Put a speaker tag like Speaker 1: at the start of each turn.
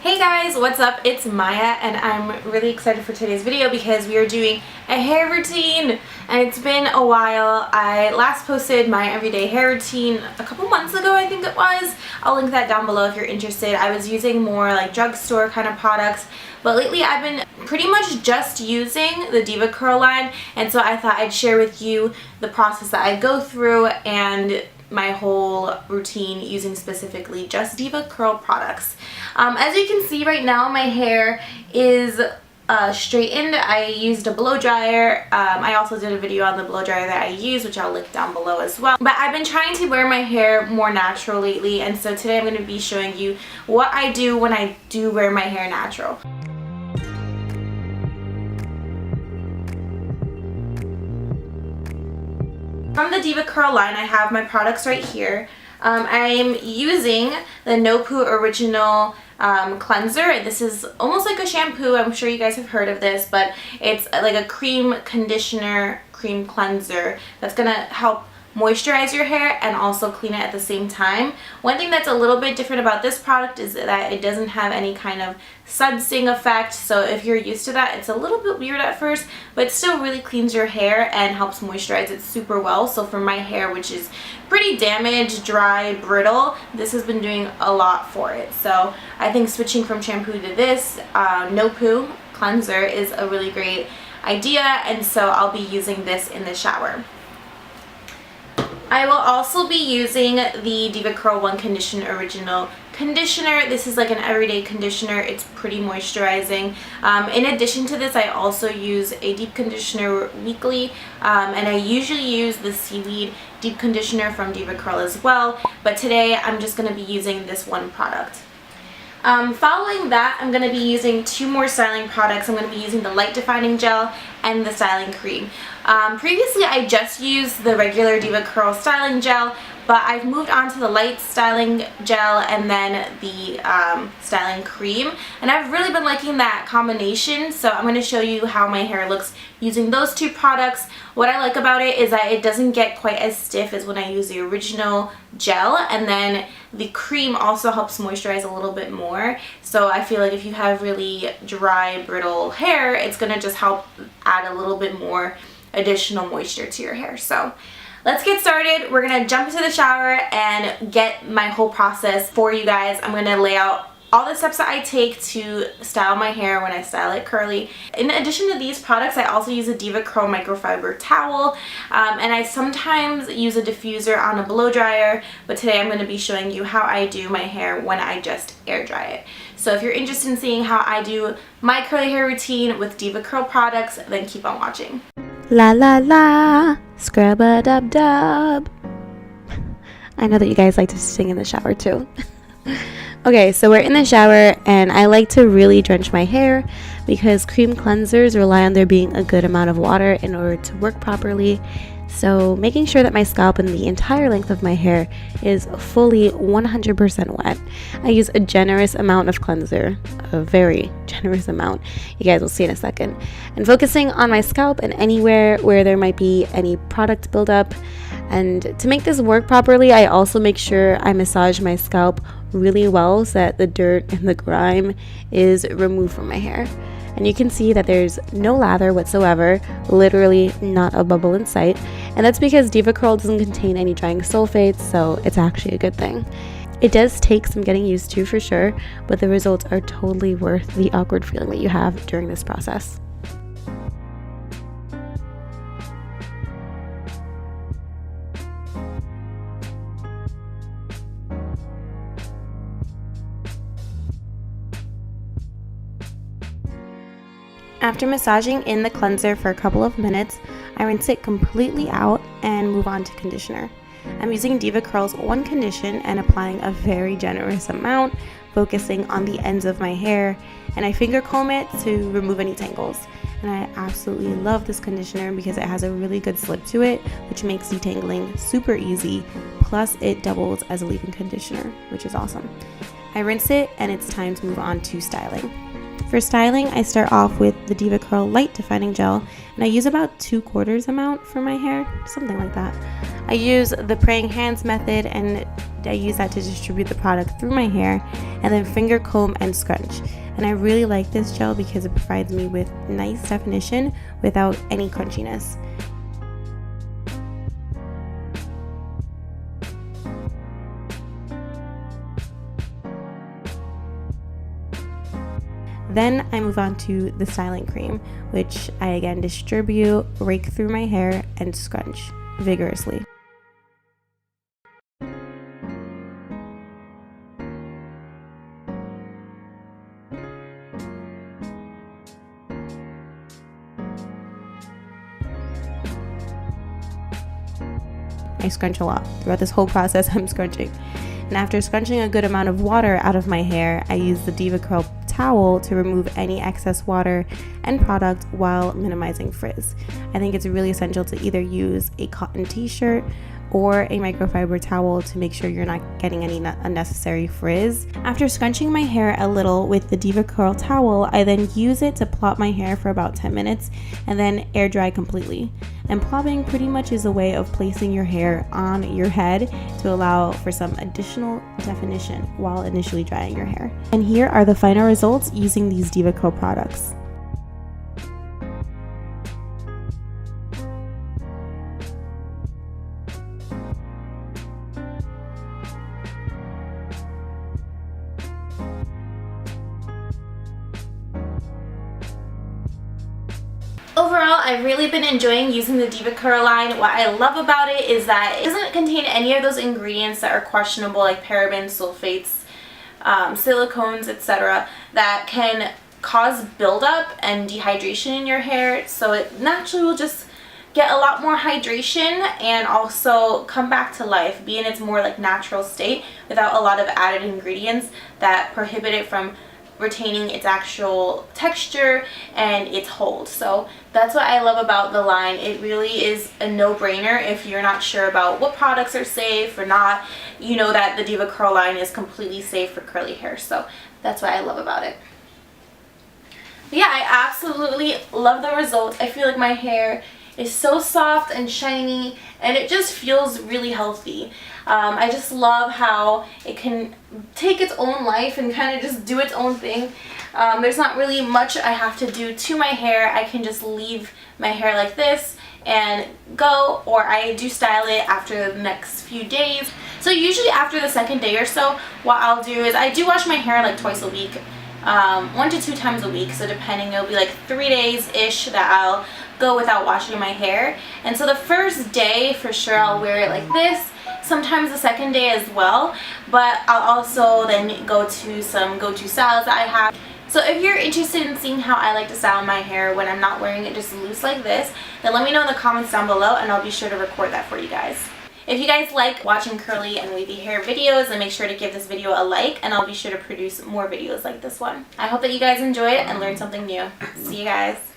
Speaker 1: Hey guys, what's up? It's Maya and I'm really excited for today's video because we are doing a hair routine and it's been a while. I last posted my everyday hair routine a couple months ago, I think it was. I'll link that down below if you're interested. I was using more like drugstore kind of products, but lately I've been pretty much just using the Devacurl line, and so I thought I'd share with you the process that I go through and my whole routine using specifically just Devacurl products. As you can see right now, my hair is straightened. I used a blow dryer. I also did a video on the blow dryer that I use, which I'll link down below as well. But I've been trying to wear my hair more natural lately, and so today I'm going to be showing you what I do when I do wear my hair natural. From the Devacurl line, I have my products right here. I'm using the No Poo Original cleanser. This is almost like a shampoo. I'm sure you guys have heard of this, but it's like a cream conditioner, cream cleanser that's gonna help moisturize your hair and also clean it at the same time. One thing that's a little bit different about this product is that it doesn't have any kind of sudsing effect, so if you're used to that, it's a little bit weird at first, but it still really cleans your hair and helps moisturize it super well. So for my hair, which is pretty damaged, dry, brittle, this has been doing a lot for it. So I think switching from shampoo to this No Poo cleanser is a really great idea, and so I'll be using this in the shower. I will also be using the Devacurl One Condition Original Conditioner. This is like an everyday conditioner. It's pretty moisturizing. In addition to this, I also use a deep conditioner weekly, and I usually use the Seaweed Deep Conditioner from Devacurl as well, but today I'm just going to be using this one product. Following that, I'm going to be using two more styling products. I'm going to be using the Light Defining Gel and the Styling Cream. Previously, I just used the regular Devacurl Styling Gel, but I've moved on to the Light Styling Gel and then the Styling Cream, and I've really been liking that combination, so I'm going to show you how my hair looks using those two products. What I like about it is that it doesn't get quite as stiff as when I use the original gel, and then the cream also helps moisturize a little bit more. So I feel like if you have really dry, brittle hair, it's going to just help add a little bit more additional moisture to your hair. So let's get started. We're going to jump into the shower and get my whole process for you guys. I'm going to lay out all the steps that I take to style my hair when I style it curly. In addition to these products, I also use a Devacurl microfiber towel, and I sometimes use a diffuser on a blow dryer, but today I'm going to be showing you how I do my hair when I just air dry it. So if you're interested in seeing how I do my curly hair routine with Devacurl products, then keep on watching.
Speaker 2: La la la, scrub-a-dub-dub. I know that you guys like to sing in the shower too. Okay, so we're in the shower, and I like to really drench my hair because cream cleansers rely on there being a good amount of water in order to work properly. So making sure that my scalp and the entire length of my hair is fully 100% wet. I use a generous amount of cleanser, a very generous amount. You guys will see in a second. And focusing on my scalp and anywhere where there might be any product buildup. And to make this work properly, I also make sure I massage my scalp really well so that the dirt and the grime is removed from my hair. And you can see that there's no lather whatsoever, literally not a bubble in sight. And that's because Devacurl doesn't contain any drying sulfates, so it's actually a good thing. It does take some getting used to for sure, but the results are totally worth the awkward feeling that you have during this process. After massaging in the cleanser for a couple of minutes, I rinse it completely out and move on to conditioner. I'm using Devacurl's One Condition and applying a very generous amount, focusing on the ends of my hair, and I finger comb it to remove any tangles. And I absolutely love this conditioner because it has a really good slip to it, which makes detangling super easy, plus it doubles as a leave-in conditioner, which is awesome. I rinse it, and it's time to move on to styling. For styling, I start off with the Devacurl Light Defining Gel, and I use about 2/4 amount for my hair, something like that. I use the praying hands method, and I use that to distribute the product through my hair, and then finger comb and scrunch. And I really like this gel because it provides me with nice definition without any crunchiness. Then I move on to the styling cream, which I again distribute, rake through my hair, and scrunch vigorously. I scrunch a lot. Throughout this whole process, I'm scrunching. And after scrunching a good amount of water out of my hair, I use the Devacurl towel to remove any excess water and product while minimizing frizz. I think it's really essential to either use a cotton t-shirt or a microfiber towel to make sure you're not getting any unnecessary frizz. After scrunching my hair a little with the Devacurl towel, I then use it to plot my hair for about 10 minutes and then air dry completely. And plotting pretty much is a way of placing your hair on your head to allow for some additional definition while initially drying your hair. And here are the final results using these Devacurl products.
Speaker 1: Overall, I've really been enjoying using the Devacurl line. What I love about it is that it doesn't contain any of those ingredients that are questionable, like parabens, sulfates, silicones, etc., that can cause buildup and dehydration in your hair. So it naturally will just get a lot more hydration and also come back to life, be in its more like natural state without a lot of added ingredients that prohibit it from retaining its actual texture and its hold. So that's what I love about the line. It really is a no-brainer if you're not sure about what products are safe or not. You know that the Devacurl line is completely safe for curly hair. So that's what I love about it. But yeah, I absolutely love the results. I feel like my hair is so soft and shiny, and it just feels really healthy. I just love how it can take its own life and kind of just do its own thing. There's not really much I have to do to my hair. I can just leave my hair like this and go, or I do style it after the next few days. So usually after the second day or so, what I'll do is I do wash my hair like twice a week. 1 to 2 times a week, so depending, it'll be like 3 days-ish that I'll go without washing my hair. And so the first day, for sure, I'll wear it like this, sometimes the second day as well, but I'll also then go to some go-to styles that I have. So if you're interested in seeing how I like to style my hair when I'm not wearing it just loose like this, then let me know in the comments down below and I'll be sure to record that for you guys. If you guys like watching curly and wavy hair videos, then make sure to give this video a like, and I'll be sure to produce more videos like this one. I hope that you guys enjoy it and learn something new. See you guys.